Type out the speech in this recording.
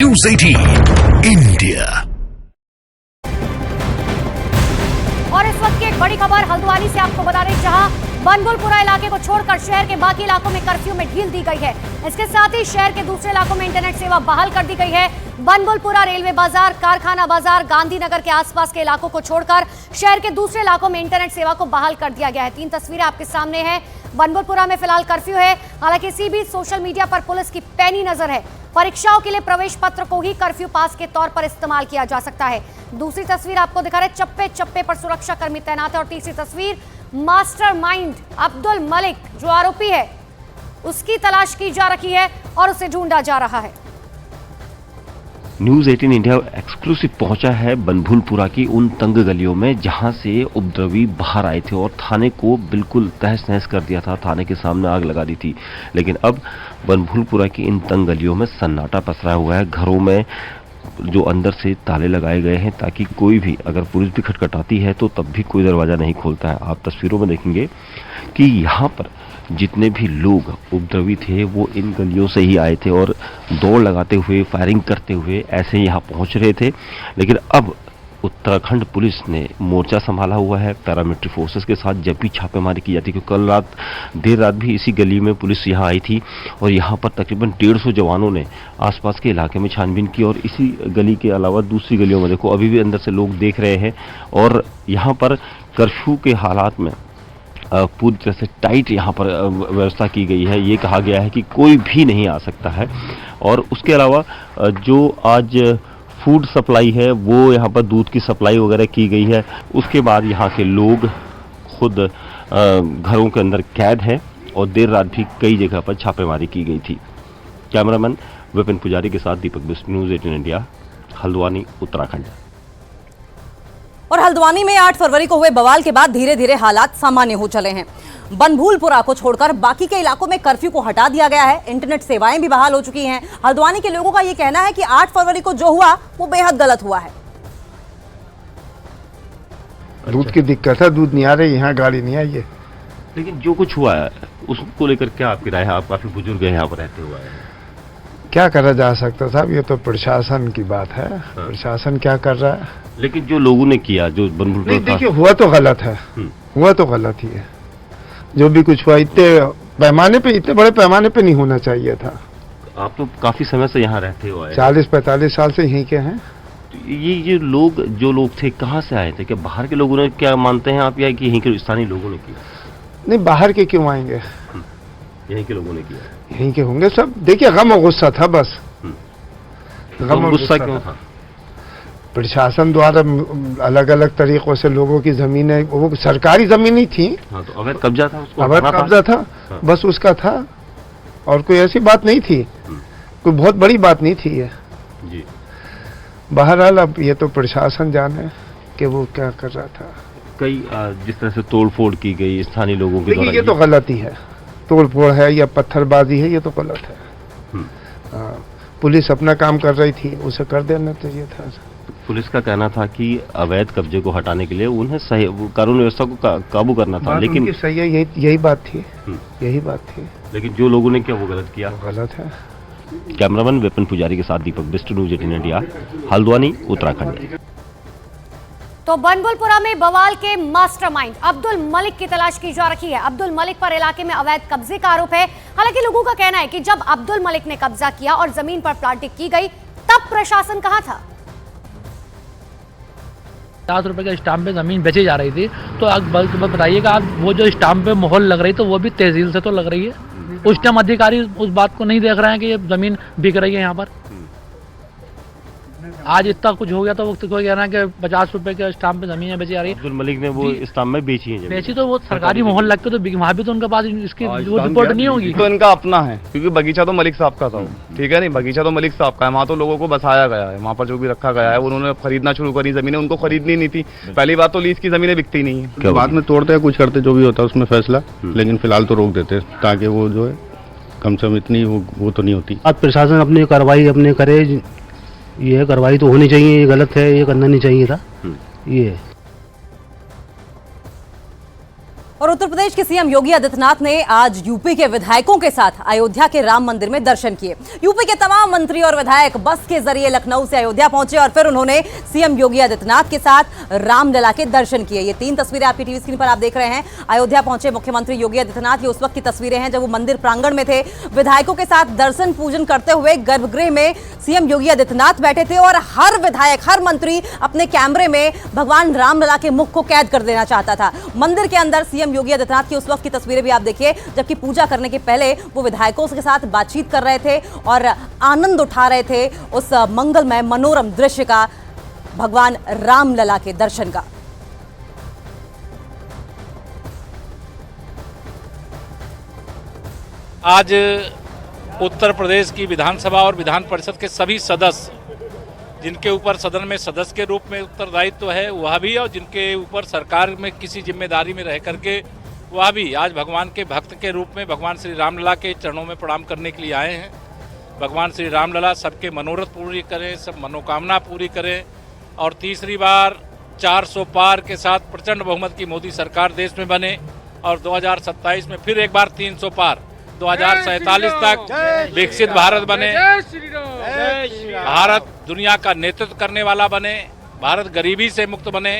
News 18 India. और इस वक्त की एक बड़ी खबर हल्द्वानी से आपको बता दें, जहां बनभूलपुरा इलाके को छोड़कर शहर के बाकी इलाकों में कर्फ्यू में ढील दी गई है। इसके साथ ही शहर के दूसरे इलाकों में इंटरनेट सेवा बहाल कर दी गई है। बनभूलपुरा, रेलवे बाजार, कारखाना बाजार, गांधीनगर के आसपास के इलाकों को छोड़कर शहर के दूसरे इलाकों में इंटरनेट सेवा को बहाल कर दिया गया है। 3 तस्वीरें आपके सामने हैं। बनभूलपुरा में फिलहाल कर्फ्यू है, हालांकि इसी बीच सोशल मीडिया पर पुलिस की पैनी नजर है। परीक्षाओं के लिए प्रवेश पत्र को ही कर्फ्यू पास के तौर पर इस्तेमाल किया जा सकता है। दूसरी तस्वीर आपको दिखा रहे, चप्पे चप्पे पर सुरक्षा कर्मी तैनात है। और तीसरी तस्वीर, मास्टरमाइंड अब्दुल मलिक जो आरोपी है उसकी तलाश की जा रही है और उसे ढूंढा जा रहा है। न्यूज 18 इंडिया एक्सक्लूसिव पहुंचा है बनभूलपुरा की उन तंग गलियों में जहां से उपद्रवी बाहर आए थे और थाने को बिल्कुल तहस नहस कर दिया था, थाने के सामने आग लगा दी थी। लेकिन अब बनभूलपुरा की इन तंग गलियों में सन्नाटा पसरा हुआ है। घरों में जो अंदर से ताले लगाए गए हैं ताकि कोई भी, अगर पुलिस भी खटखटाती है तो तब भी कोई दरवाजा नहीं खोलता है। आप तस्वीरों में देखेंगे कि यहाँ पर जितने भी लोग उपद्रवी थे वो इन गलियों से ही आए थे और दौड़ लगाते हुए, फायरिंग करते हुए ऐसे यहाँ पहुंच रहे थे। लेकिन अब उत्तराखंड पुलिस ने मोर्चा संभाला हुआ है पैरामिलिट्री फोर्सेस के साथ। जब भी छापेमारी की जाती है, क्योंकि कल देर रात भी इसी गली में पुलिस यहाँ आई थी और यहाँ पर तकरीबन 150 जवानों ने आसपास के इलाके में छानबीन की। और इसी गली के अलावा दूसरी गलियों में देखो, अभी भी अंदर से लोग देख रहे हैं। और यहाँ पर कर्फ्यू के हालात में पूरी तरह से टाइट यहाँ पर व्यवस्था की गई है। ये कहा गया है कि कोई भी नहीं आ सकता है। और उसके अलावा जो आज फूड सप्लाई है वो यहाँ पर दूध की सप्लाई वगैरह की गई है। उसके बाद यहाँ के लोग खुद घरों के अंदर कैद हैं और देर रात भी कई जगह पर छापेमारी की गई थी। कैमरामैन विपिन पुजारी के साथ दीपक बिस्ट, न्यूज 18 इंडिया, हल्द्वानी, उत्तराखंड। और हल्द्वानी में 8 फरवरी को हुए बवाल के बाद धीरे धीरे हालात सामान्य हो चले हैं। बनभूलपुरा को छोड़कर बाकी के इलाकों में कर्फ्यू को हटा दिया गया है। इंटरनेट सेवाएं भी बहाल हो चुकी हैं। हल्द्वानी के लोगों का यह कहना है कि 8 फरवरी को जो हुआ वो बेहद गलत हुआ है। दूध की दिक्कत है, दूध नहीं आ रही, यहाँ गाड़ी नहीं आई है। लेकिन जो कुछ हुआ है उसको लेकर क्या आपकी राय है? आप काफी बुजुर्ग हैं यहाँ पर रहते हुए हैं। क्या करा जा सकता साहब, ये तो प्रशासन की बात है। प्रशासन क्या कर रहा है? लेकिन जो लोगों ने किया, जो बनभूलपुरा, देखिए हुआ तो गलत है, हुआ तो गलत ही है। जो भी कुछ हुआ इतने पैमाने पे, इतने बड़े पैमाने पे नहीं होना चाहिए था। आप तो काफी समय से यहाँ रहते हो, 40-45 साल से यहीं के हैं। तो ये लोग, जो लोग थे, कहाँ से आए थे? क्या बाहर के लोगों ने, क्या मानते हैं आप, या कि यहीं के स्थानीय लोगों ने किया? नहीं, बाहर के क्यों आएंगे, यहीं के लोगों ने किया। यहीं के होंगे सब। देखिए गम और गुस्सा था बस। गम और गुस्सा क्यों था? प्रशासन द्वारा अलग अलग तरीकों से लोगों की जमीनें, वो सरकारी जमीन ही थी। हाँ, तो अवैध कब्जा था, उसको अवैध कब्जा था। हाँ। बस उसका था और कोई ऐसी बात नहीं थी, कोई बहुत बड़ी बात नहीं थी ये जी। बहरहाल अब ये तो प्रशासन जाने कि वो क्या कर रहा था। कई जिस तरह से तोड़फोड़ की गई स्थानीय लोगों के द्वारा, ये तो गलत ही है। तोड़फोड़ है या पत्थरबाजी है, ये तो गलत है। पुलिस अपना काम कर रही थी, उसे कर देना चाहिए था। पुलिस का कहना था कि अवैध कब्जे को हटाने के लिए उन्हें सही कानून व्यवस्था को काबू करना था। लेकिन सही है, यही बात थी, यही बात थी। लेकिन जो लोगों ने किया वो गलत किया, गलत है। कैमरामैन विपिन पुजारी के साथ दीपक बिस्ट, न्यूज 18 इंडिया, हल्द्वानी, उत्तराखंड। तो बनभूलपुरा में बवाल के मास्टरमाइंड अब्दुल मलिक की तलाश की जा रही है। अब्दुल मलिक पर इलाके में अवैध कब्जे का आरोप है। हालांकि लोगों का कहना है कि जब अब्दुल मलिक ने कब्जा किया और जमीन पर प्लाटिंग की गई, तब प्रशासन कहां था? 7 रुपए के स्टाम्प पे जमीन बेची जा रही थी। तो आप बताइएगा, आप वो जो स्टाम्प पे मोहर लग रही, तो वो भी तहसील से तो लग रही है। उस टाइम अधिकारी उस बात को नहीं देख रहे हैं कि ये जमीन बिक रही है यहाँ पर। आज इतना कुछ हो गया तो वो कोई कह रहा है कि 50 रुपए के स्टाम्प पे जमीन बेची जा रही है। अब्दुल मलिक ने वो स्टाम्प में बेची है, बेची तो वो सरकारी मोहर लगते तो वहाँ भी तो उनके पास इसकी वो रिपोर्ट नहीं होगी। तो इनका अपना है, क्योंकि बगीचा तो मलिक साहब का था, ठीक है नहीं, बगीचा तो मलिक साहब का है। वहाँ तो लोगों को बसाया गया है, वहाँ पर जो भी रखा गया है उन्होंने खरीदना शुरू करी जमीनें। उनको खरीदनी नहीं थी। पहली बात तो लीज की जमीनें बिकती नहीं है, बाद में तोड़ते हैं, कुछ करते, जो भी होता है उसमें फैसला। लेकिन फिलहाल तो रोक देते ताकि वो जो है कम से कम इतनी वो तो नहीं होती। अब प्रशासन अपनी कार्रवाई अपने करे, ये कार्रवाई तो होनी चाहिए, ये गलत है, ये करना नहीं चाहिए था। ये और उत्तर प्रदेश के सीएम योगी आदित्यनाथ ने आज यूपी के विधायकों के साथ अयोध्या के राम मंदिर में दर्शन किए। यूपी के तमाम मंत्री और विधायक बस के जरिए लखनऊ से अयोध्या पहुंचे और फिर उन्होंने सीएम योगी आदित्यनाथ के साथ रामलला के दर्शन किए। ये 3 तस्वीरें आपकी टीवी स्क्रीन पर आप देख रहे हैं। अयोध्या पहुंचे मुख्यमंत्री योगी आदित्यनाथ, ये उस वक्त की तस्वीरें हैं जब वो मंदिर प्रांगण में थे। विधायकों के साथ दर्शन पूजन करते हुए गर्भगृह में सीएम योगी आदित्यनाथ बैठे थे और हर विधायक, हर मंत्री अपने कैमरे में भगवान रामलला के मुख को कैद कर देना चाहता था। मंदिर के अंदर सीएम योगी आदित्यनाथ की उस वक्त की तस्वीरें भी आप देखिए, जबकि पूजा करने के पहले वो विधायकों के साथ बातचीत कर रहे थे और आनंद उठा रहे थे उस मंगलमय मनोरम दृश्य का, भगवान रामलला के दर्शन का। आज उत्तर प्रदेश की विधानसभा और विधान परिषद के सभी सदस्य, जिनके ऊपर सदन में सदस्य के रूप में उत्तरदायित्व है वह भी, और जिनके ऊपर सरकार में किसी जिम्मेदारी में रह करके वह भी आज भगवान के भक्त के रूप में भगवान श्री रामलला के चरणों में प्रणाम करने के लिए आए हैं। भगवान श्री रामलला सबके मनोरथ पूरी करें, सब मनोकामना पूरी करें और तीसरी बार 400 पार के साथ प्रचंड बहुमत की मोदी सरकार देश में बने और 2027 में फिर एक बार 300 पार, 2047 तक विकसित भारत बने, भारत दुनिया का नेतृत्व करने वाला बने, भारत गरीबी से मुक्त बने,